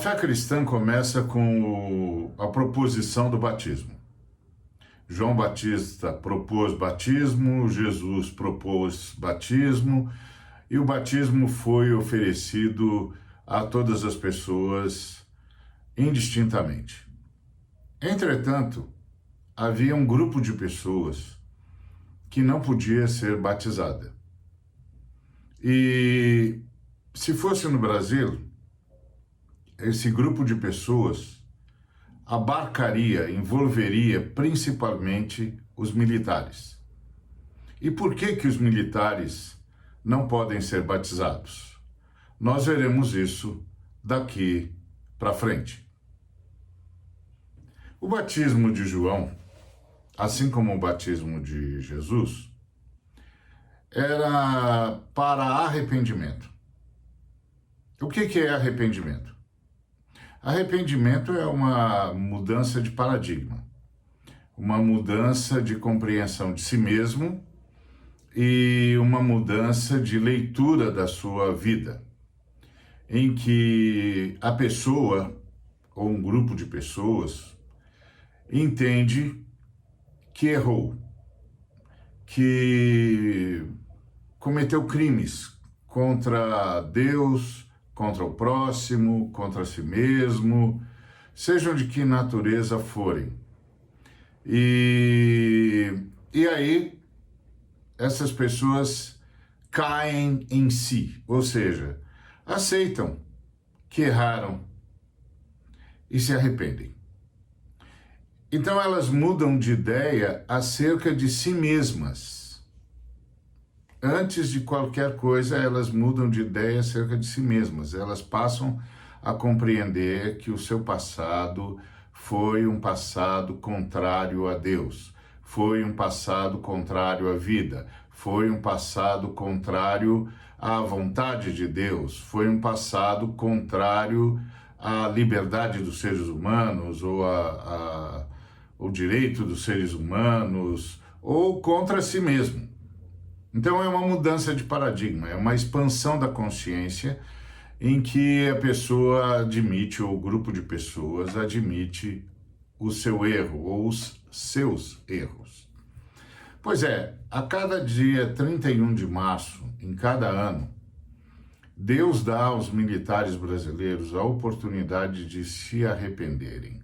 fé cristã começa com a proposição do batismo. João Batista propôs batismo, Jesus propôs batismo, e o batismo foi oferecido a todas as pessoas indistintamente. Entretanto, havia um grupo de pessoas que não podia ser batizada. E se fosse no Brasil, esse grupo de pessoas envolveria principalmente os militares. E por que os militares não podem ser batizados? Nós veremos isso daqui para frente. O batismo de João, assim como o batismo de Jesus, era para arrependimento. O que é arrependimento? Arrependimento é uma mudança de paradigma, uma mudança de compreensão de si mesmo e uma mudança de leitura da sua vida, em que a pessoa ou um grupo de pessoas entende que errou, que cometeu crimes contra Deus, contra o próximo, contra si mesmo, sejam de que natureza forem. E aí, essas pessoas caem em si, ou seja, aceitam que erraram e se arrependem. Então elas mudam de ideia acerca de si mesmas. Antes de qualquer coisa, elas mudam de ideia acerca de si mesmas. Elas passam a compreender que o seu passado foi um passado contrário a Deus, foi um passado contrário à vida, foi um passado contrário à vontade de Deus, foi um passado contrário à liberdade dos seres humanos ou o direito dos seres humanos, ou contra si mesmo. Então é uma mudança de paradigma, é uma expansão da consciência em que a pessoa admite, ou o grupo de pessoas admite o seu erro ou os seus erros. Pois é, a cada dia 31 de março, em cada ano, Deus dá aos militares brasileiros a oportunidade de se arrependerem,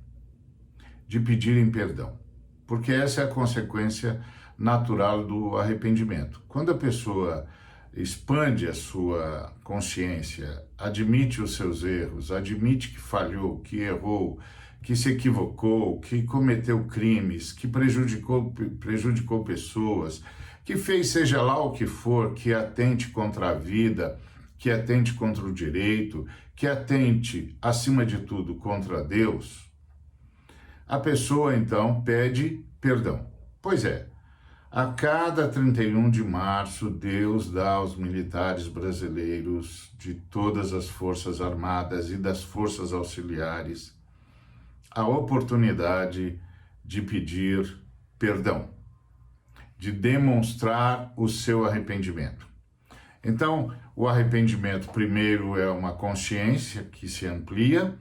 de pedirem perdão, porque essa é a consequência natural do arrependimento. Quando a pessoa expande a sua consciência, admite os seus erros, admite que falhou, que errou, que se equivocou, que cometeu crimes, que prejudicou pessoas, que fez seja lá o que for, que atente contra a vida, que atente contra o direito, que atente, acima de tudo, contra Deus, a pessoa então pede perdão. Pois é, a cada 31 de março, Deus dá aos militares brasileiros de todas as forças armadas e das forças auxiliares a oportunidade de pedir perdão, de demonstrar o seu arrependimento. Então, o arrependimento primeiro é uma consciência que se amplia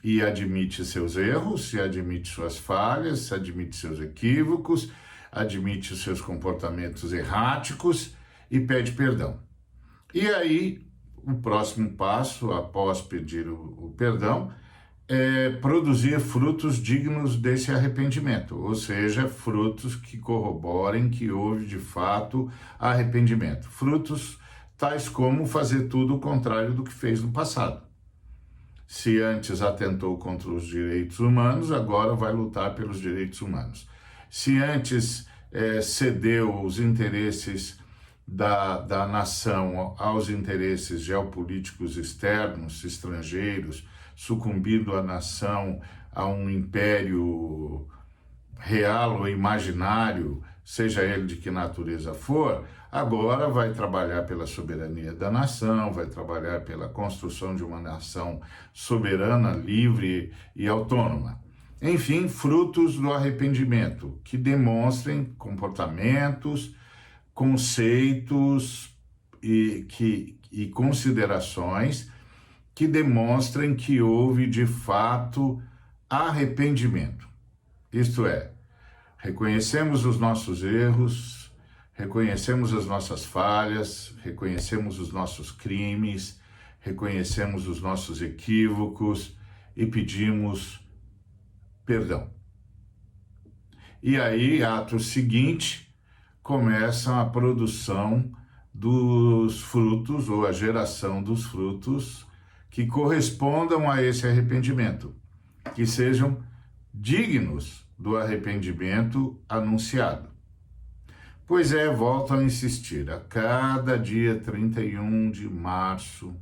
e admite seus erros, se admite suas falhas, se admite seus equívocos, admite os seus comportamentos erráticos e pede perdão. E aí, o próximo passo, após pedir o perdão, é produzir frutos dignos desse arrependimento, ou seja, frutos que corroborem que houve de fato arrependimento. Frutos tais como fazer tudo o contrário do que fez no passado. Se antes atentou contra os direitos humanos, agora vai lutar pelos direitos humanos. Se antes cedeu os interesses da nação aos interesses geopolíticos externos, estrangeiros, sucumbindo a nação a um império real ou imaginário, seja ele de que natureza for, agora vai trabalhar pela soberania da nação, vai trabalhar pela construção de uma nação soberana, livre e autônoma. Enfim, frutos do arrependimento, que demonstrem comportamentos, conceitos e considerações que demonstrem que houve de fato arrependimento. Isto é, reconhecemos os nossos erros, reconhecemos as nossas falhas, reconhecemos os nossos crimes, reconhecemos os nossos equívocos e pedimos perdão. E aí, ato seguinte, começa a produção dos frutos ou a geração dos frutos que correspondam a esse arrependimento, que sejam dignos do arrependimento anunciado. Pois é, volto a insistir, a cada dia 31 de março,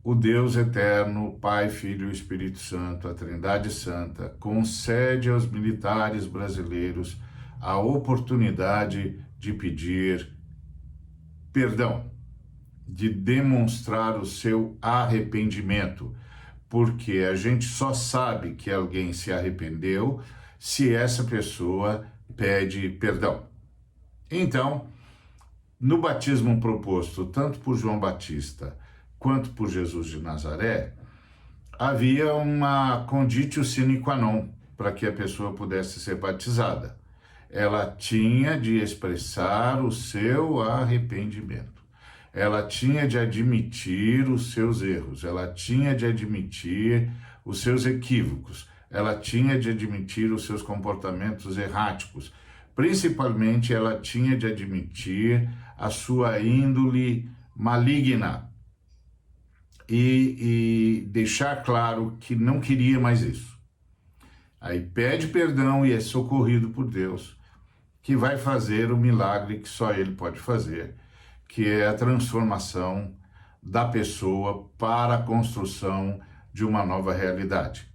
o Deus eterno, Pai, Filho e Espírito Santo, a Trindade Santa, concede aos militares brasileiros a oportunidade de pedir perdão, de demonstrar o seu arrependimento, porque a gente só sabe que alguém se arrependeu se essa pessoa pede perdão. Então, no batismo proposto tanto por João Batista quanto por Jesus de Nazaré, havia uma conditio sine qua non para que a pessoa pudesse ser batizada. Ela tinha de expressar o seu arrependimento. Ela tinha de admitir os seus erros, ela tinha de admitir os seus equívocos, ela tinha de admitir os seus comportamentos erráticos. Principalmente, ela tinha de admitir a sua índole maligna e deixar claro que não queria mais isso. Aí pede perdão e é socorrido por Deus, que vai fazer o milagre que só Ele pode fazer, que é a transformação da pessoa para a construção de uma nova realidade.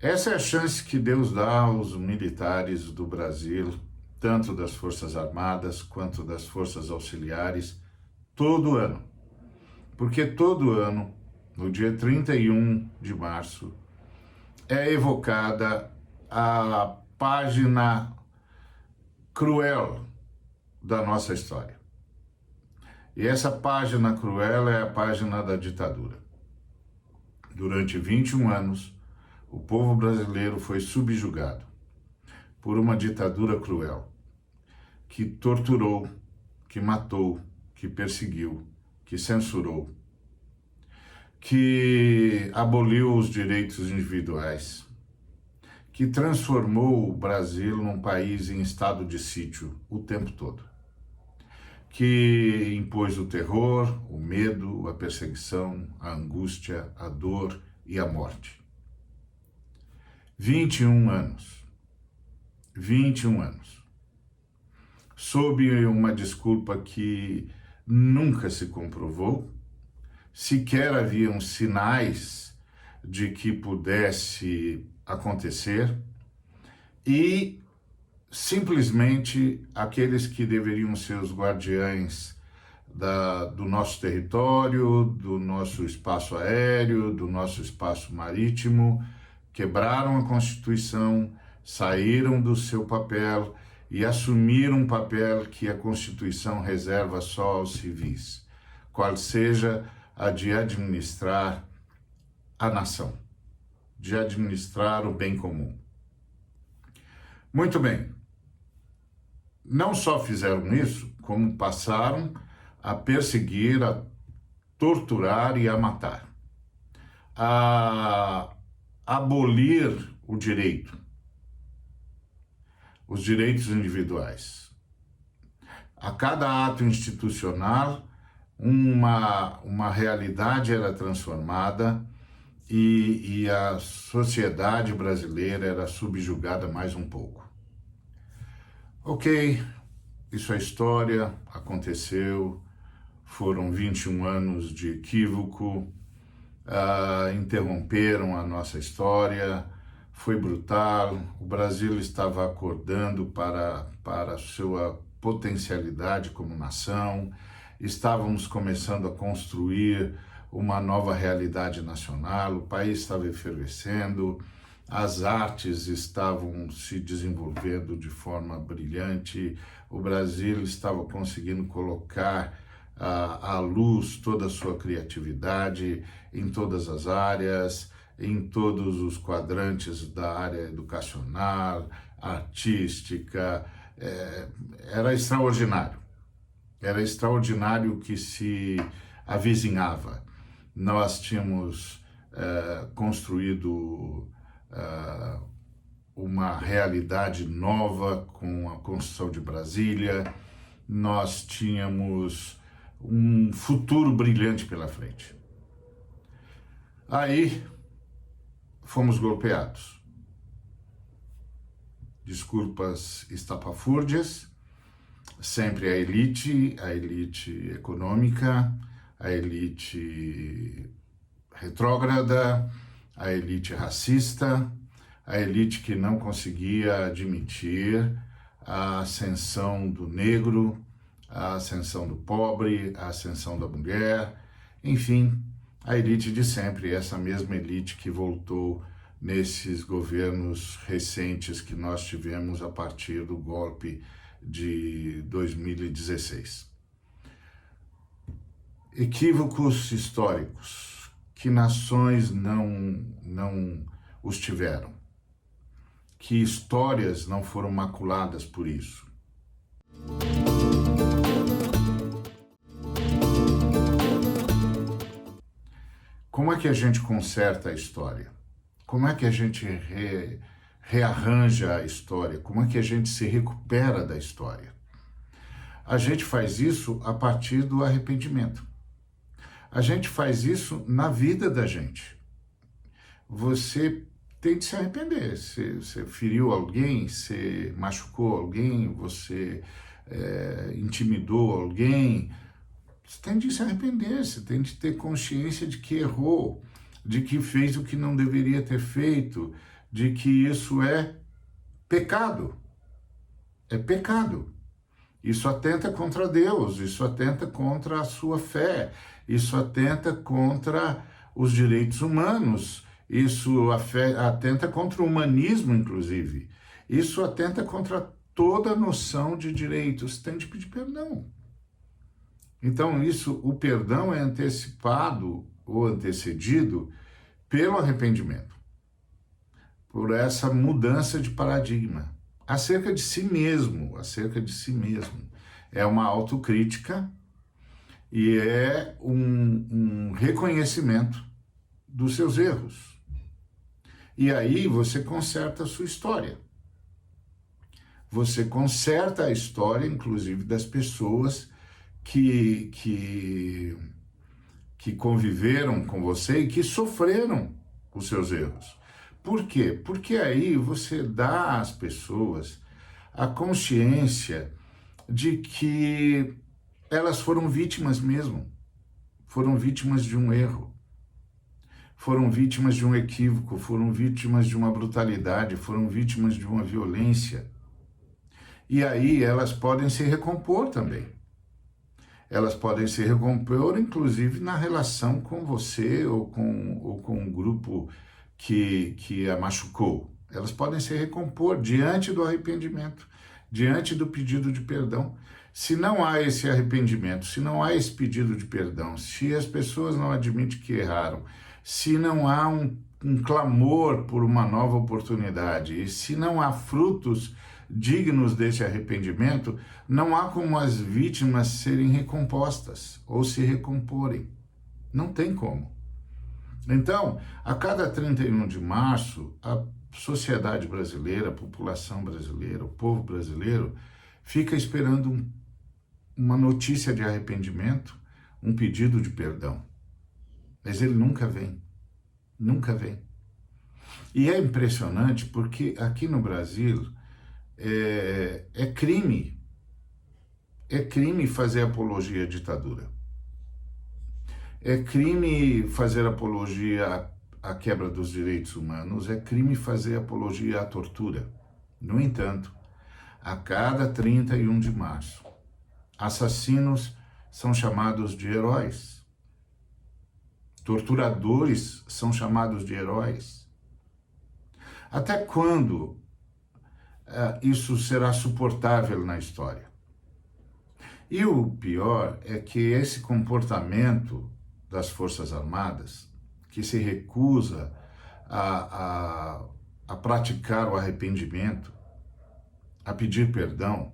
Essa é a chance que Deus dá aos militares do Brasil, tanto das Forças Armadas quanto das Forças Auxiliares, todo ano. Porque todo ano, no dia 31 de março, é evocada a página cruel da nossa história. E essa página cruel é a página da ditadura. Durante 21 anos, o povo brasileiro foi subjugado por uma ditadura cruel, que torturou, que matou, que perseguiu, que censurou, que aboliu os direitos individuais, que transformou o Brasil num país em estado de sítio o tempo todo, que impôs o terror, o medo, a perseguição, a angústia, a dor e a morte. 21 anos. 21 anos. Sob uma desculpa que nunca se comprovou, sequer haviam sinais de que pudesse acontecer, e simplesmente aqueles que deveriam ser os guardiães do nosso território, do nosso espaço aéreo, do nosso espaço marítimo, quebraram a Constituição, saíram do seu papel e assumiram um papel que a Constituição reserva só aos civis, qual seja a de administrar a nação, de administrar o bem comum. Muito bem, não só fizeram isso, como passaram a perseguir, a torturar e a matar, a abolir o direito, os direitos individuais. A cada ato institucional, uma realidade era transformada e a sociedade brasileira era subjugada mais um pouco. Ok, isso é história, aconteceu, foram 21 anos de equívoco, interromperam a nossa história, foi brutal, o Brasil estava acordando para a sua potencialidade como nação, estávamos começando a construir uma nova realidade nacional, o país estava efervescendo, as artes estavam se desenvolvendo de forma brilhante, o Brasil estava conseguindo colocar à luz toda a sua criatividade em todas as áreas, em todos os quadrantes da área educacional, artística. Era extraordinário. Era extraordinário o que se avizinhava. Nós tínhamos construído uma realidade nova com a construção de Brasília. Nós tínhamos um futuro brilhante pela frente. Aí fomos golpeados. Desculpas estapafúrdias, sempre a elite econômica, a elite retrógrada, a elite racista, a elite que não conseguia admitir a ascensão do negro, a ascensão do pobre, a ascensão da mulher, enfim, a elite de sempre, essa mesma elite que voltou nesses governos recentes que nós tivemos a partir do golpe de 2016. Equívocos históricos, que nações não os tiveram, que histórias não foram maculadas por isso. Como é que a gente conserta a história? Como é que a gente rearranja a história? Como é que a gente se recupera da história? A gente faz isso a partir do arrependimento. A gente faz isso na vida da gente. Você tem que se arrepender. Você feriu alguém, você machucou alguém, você intimidou alguém. Você tem de se arrepender, você tem de ter consciência de que errou, de que fez o que não deveria ter feito, de que isso é pecado. É pecado. Isso atenta contra Deus, isso atenta contra a sua fé, isso atenta contra os direitos humanos, isso atenta contra o humanismo, inclusive. Isso atenta contra toda a noção de direitos. Tem de pedir perdão. Então, o perdão é antecipado ou antecedido pelo arrependimento, por essa mudança de paradigma, acerca de si mesmo. É uma autocrítica e é um reconhecimento dos seus erros. E aí você conserta a sua história. Você conserta a história, inclusive, das pessoas que conviveram com você e que sofreram os seus erros. Por quê? Porque aí você dá às pessoas a consciência de que elas foram vítimas mesmo, foram vítimas de um erro, foram vítimas de um equívoco, foram vítimas de uma brutalidade, foram vítimas de uma violência. E aí elas podem se recompor também. Elas podem se recompor, inclusive, na relação com você ou com um grupo que a machucou. Elas podem se recompor diante do arrependimento, diante do pedido de perdão. Se não há esse arrependimento, se não há esse pedido de perdão, se as pessoas não admitem que erraram, se não há um clamor por uma nova oportunidade, e se não há frutos dignos desse arrependimento, não há como as vítimas serem recompostas ou se recomporem. Não tem como. Então, a cada 31 de março, a sociedade brasileira, a população brasileira, o povo brasileiro, fica esperando uma notícia de arrependimento, um pedido de perdão. Mas ele nunca vem. Nunca vem. E é impressionante porque aqui no Brasil é crime fazer apologia à ditadura. É crime fazer apologia à quebra dos direitos humanos, é crime fazer apologia à tortura. No entanto, a cada 31 de março, assassinos são chamados de heróis. Torturadores são chamados de heróis. Até quando isso será suportável na história? E o pior é que esse comportamento das Forças Armadas, que se recusa a praticar o arrependimento, a pedir perdão,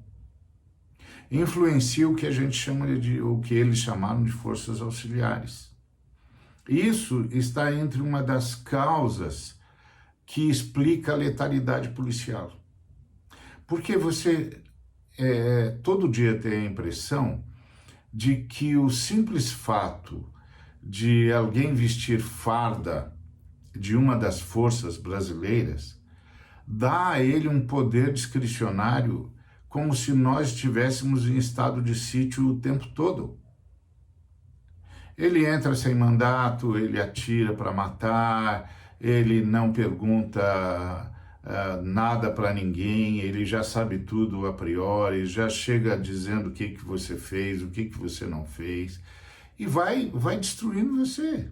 influencia o que a gente chama o que eles chamaram de forças auxiliares. Isso está entre uma das causas que explica a letalidade policial. Porque você todo dia tem a impressão de que o simples fato de alguém vestir farda de uma das forças brasileiras dá a ele um poder discricionário como se nós estivéssemos em estado de sítio o tempo todo. Ele entra sem mandato, ele atira para matar, ele não pergunta nada para ninguém, ele já sabe tudo a priori, já chega dizendo o que você fez, o que você não fez, e vai destruindo você.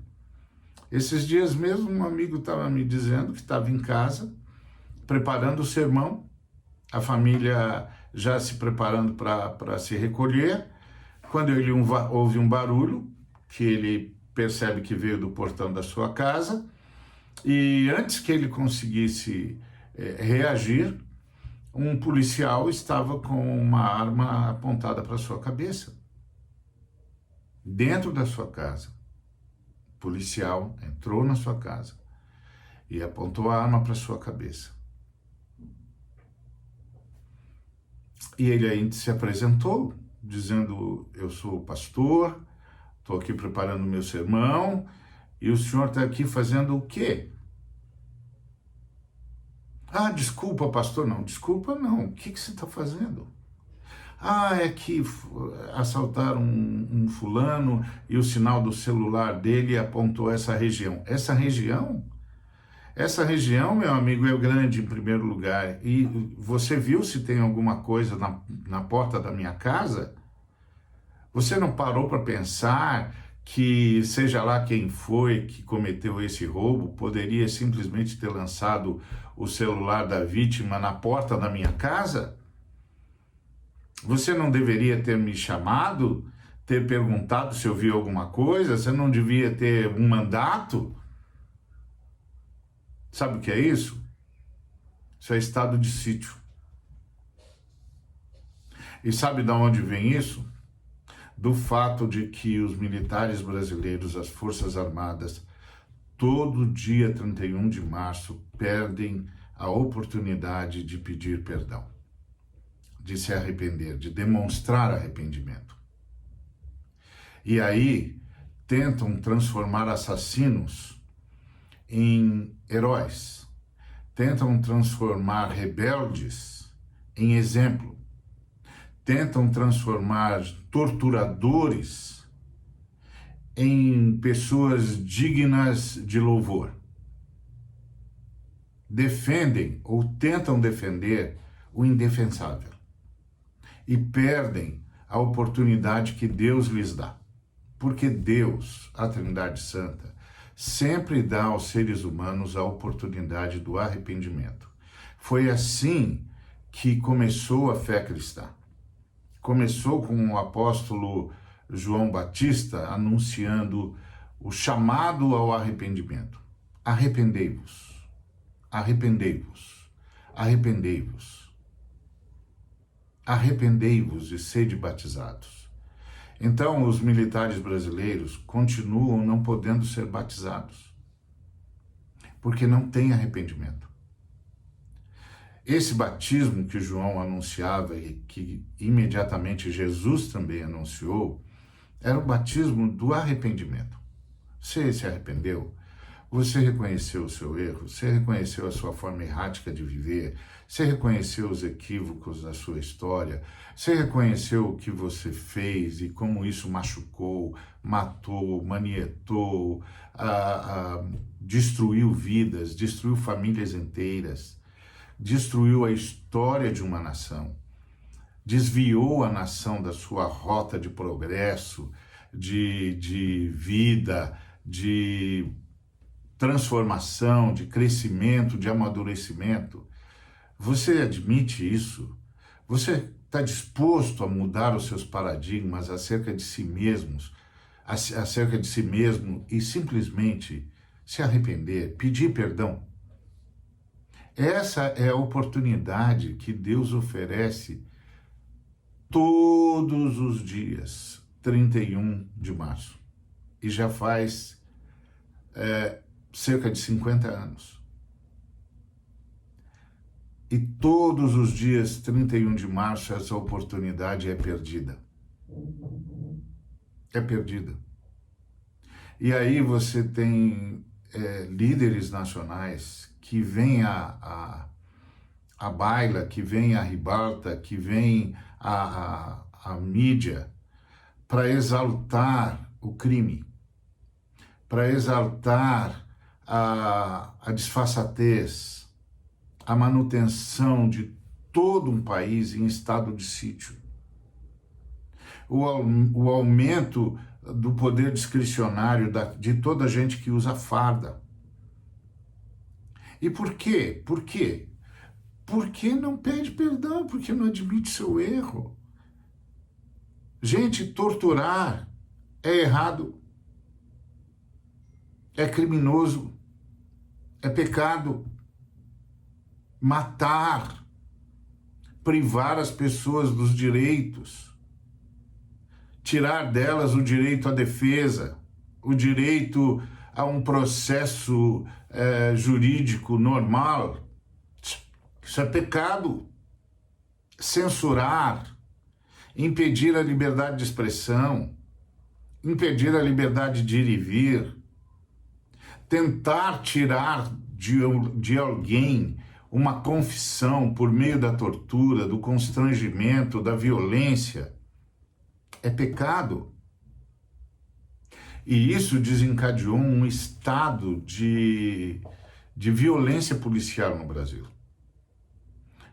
Esses dias mesmo um amigo estava me dizendo que estava em casa, preparando o sermão, a família já se preparando para se recolher, quando ele ouve um barulho, que ele percebe que veio do portão da sua casa, e antes que ele conseguisse reagir, um policial estava com uma arma apontada para sua cabeça, dentro da sua casa. O policial entrou na sua casa e apontou a arma para sua cabeça. E ele ainda se apresentou, dizendo: eu sou o pastor, estou aqui preparando o meu sermão, e o senhor está aqui fazendo o quê? Ah, desculpa, pastor. Não, desculpa não. O que você está fazendo? Ah, é que assaltaram um fulano e o sinal do celular dele apontou essa região. Essa região? Essa região, meu amigo, é grande em primeiro lugar. E você viu se tem alguma coisa na porta da minha casa? Você não parou para pensar que, seja lá quem foi que cometeu esse roubo, poderia simplesmente ter lançado o celular da vítima na porta da minha casa? Você não deveria ter me chamado, ter perguntado se eu vi alguma coisa? Você não devia ter um mandato? Sabe o que é isso? Isso é estado de sítio. E sabe de onde vem isso? Do fato de que os militares brasileiros, as Forças Armadas, todo dia 31 de março, perdem a oportunidade de pedir perdão, de se arrepender, de demonstrar arrependimento. E aí tentam transformar assassinos em heróis, tentam transformar rebeldes em exemplo, tentam transformar torturadores em pessoas dignas de louvor. Defendem ou tentam defender o indefensável e perdem a oportunidade que Deus lhes dá. Porque Deus, a Trindade Santa, sempre dá aos seres humanos a oportunidade do arrependimento. Foi assim que começou a fé cristã. Começou com o apóstolo João Batista anunciando o chamado ao arrependimento. Arrependei-vos, arrependei-vos, arrependei-vos. Arrependei-vos e sede batizados. Então, os militares brasileiros continuam não podendo ser batizados, porque não tem arrependimento. Esse batismo que João anunciava e que imediatamente Jesus também anunciou, era o batismo do arrependimento. Você se arrependeu? Você reconheceu o seu erro? Você reconheceu a sua forma errática de viver? Você reconheceu os equívocos da sua história? Você reconheceu o que você fez e como isso machucou, matou, manietou, destruiu vidas, destruiu famílias inteiras, destruiu a história de uma nação, desviou a nação da sua rota de progresso, de vida, de transformação, de crescimento, de amadurecimento. Você admite isso? Você está disposto a mudar os seus paradigmas acerca de si mesmos, acerca de si mesmo e simplesmente se arrepender, pedir perdão. Essa é a oportunidade que Deus oferece todos os dias, 31 de março. E já faz cerca de 50 anos. E todos os dias, 31 de março, essa oportunidade é perdida. É perdida. E aí você tem líderes nacionais que vêm à baila, que vêm à ribalta, que vêm à mídia para exaltar o crime, para exaltar a disfarçatez, a manutenção de todo um país em estado de sítio, o aumento do poder discricionário de toda a gente que usa farda. E por quê? Por quê? Porque não pede perdão, porque não admite seu erro. Gente, torturar é errado, é criminoso, é pecado. Matar, privar as pessoas dos direitos, tirar delas o direito à defesa, o direito a um processo jurídico normal, isso é pecado. Censurar, impedir a liberdade de expressão, impedir a liberdade de ir e vir, tentar tirar de alguém uma confissão por meio da tortura, do constrangimento, da violência, é pecado. E isso desencadeou um estado de violência policial no Brasil.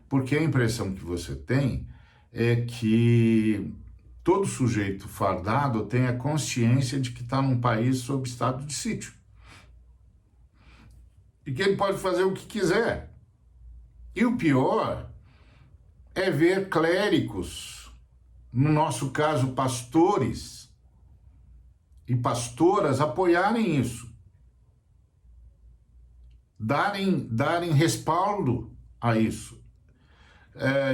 Porque a impressão que você tem é que todo sujeito fardado tem a consciência de que está num país sob estado de sítio. E que ele pode fazer o que quiser. E o pior é ver clérigos, no nosso caso pastores e pastoras, apoiarem isso. Darem respaldo a isso.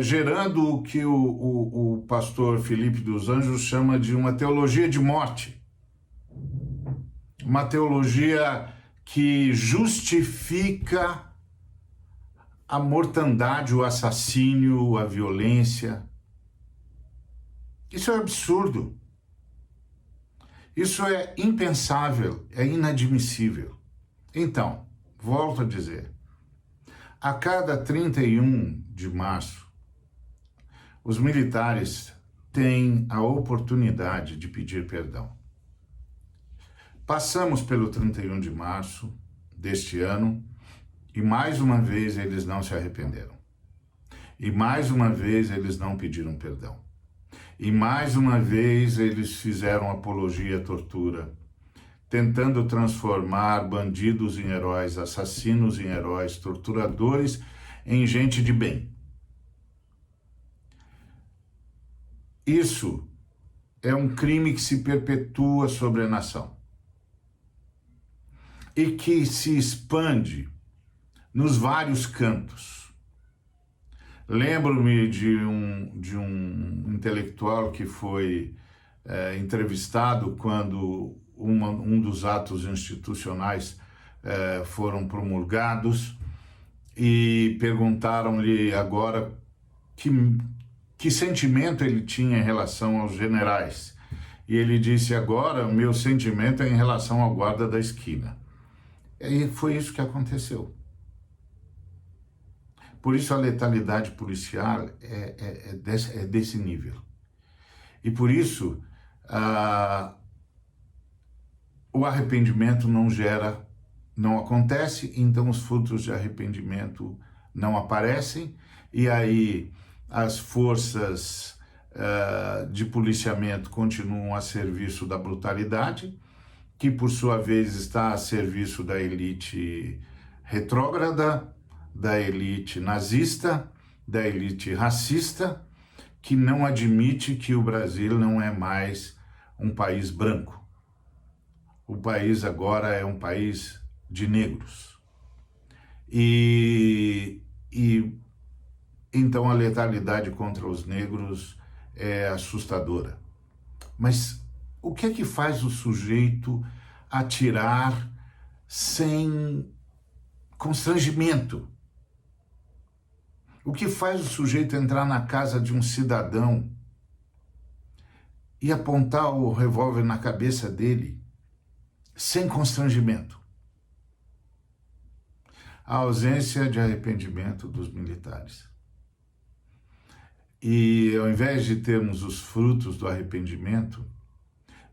Gerando o que o pastor Felipe dos Anjos chama de uma teologia de morte. Uma teologia que justifica a mortandade, o assassínio, a violência. Isso é absurdo. Isso é impensável, é inadmissível. Então, volto a dizer, a cada 31 de março, os militares têm a oportunidade de pedir perdão. Passamos pelo 31 de março deste ano e mais uma vez eles não se arrependeram. E mais uma vez eles não pediram perdão. E mais uma vez eles fizeram apologia à tortura, tentando transformar bandidos em heróis, assassinos em heróis, torturadores em gente de bem. Isso é um crime que se perpetua sobre a nação e que se expande nos vários cantos. Lembro-me de um intelectual que foi entrevistado quando um dos atos institucionais foram promulgados e perguntaram-lhe agora que sentimento ele tinha em relação aos generais. E ele disse, agora o meu sentimento é em relação ao guarda da esquina. E foi isso que aconteceu. Por isso a letalidade policial é desse nível. E por isso o arrependimento não acontece, então os frutos de arrependimento não aparecem, e aí as forças de policiamento continuam a serviço da brutalidade, que por sua vez está a serviço da elite retrógrada, da elite nazista, da elite racista, que não admite que o Brasil não é mais um país branco. O país agora é um país de negros. E então a letalidade contra os negros é assustadora. Mas o que é que faz o sujeito atirar sem constrangimento? O que faz o sujeito entrar na casa de um cidadão e apontar o revólver na cabeça dele sem constrangimento? A ausência de arrependimento dos militares. E ao invés de termos os frutos do arrependimento,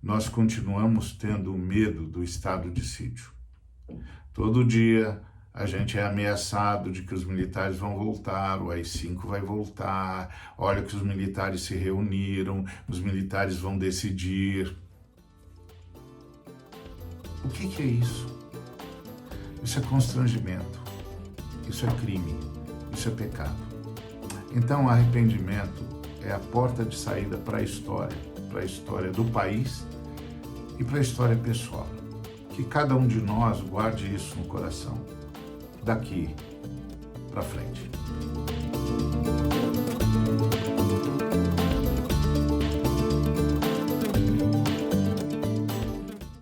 nós continuamos tendo medo do estado de sítio. Todo dia a gente é ameaçado de que os militares vão voltar, o AI-5 vai voltar, olha que os militares se reuniram, os militares vão decidir. O que é isso? Isso é constrangimento, isso é crime, isso é pecado. Então, arrependimento é a porta de saída para a história do país e para a história pessoal. Que cada um de nós guarde isso no coração, daqui para frente.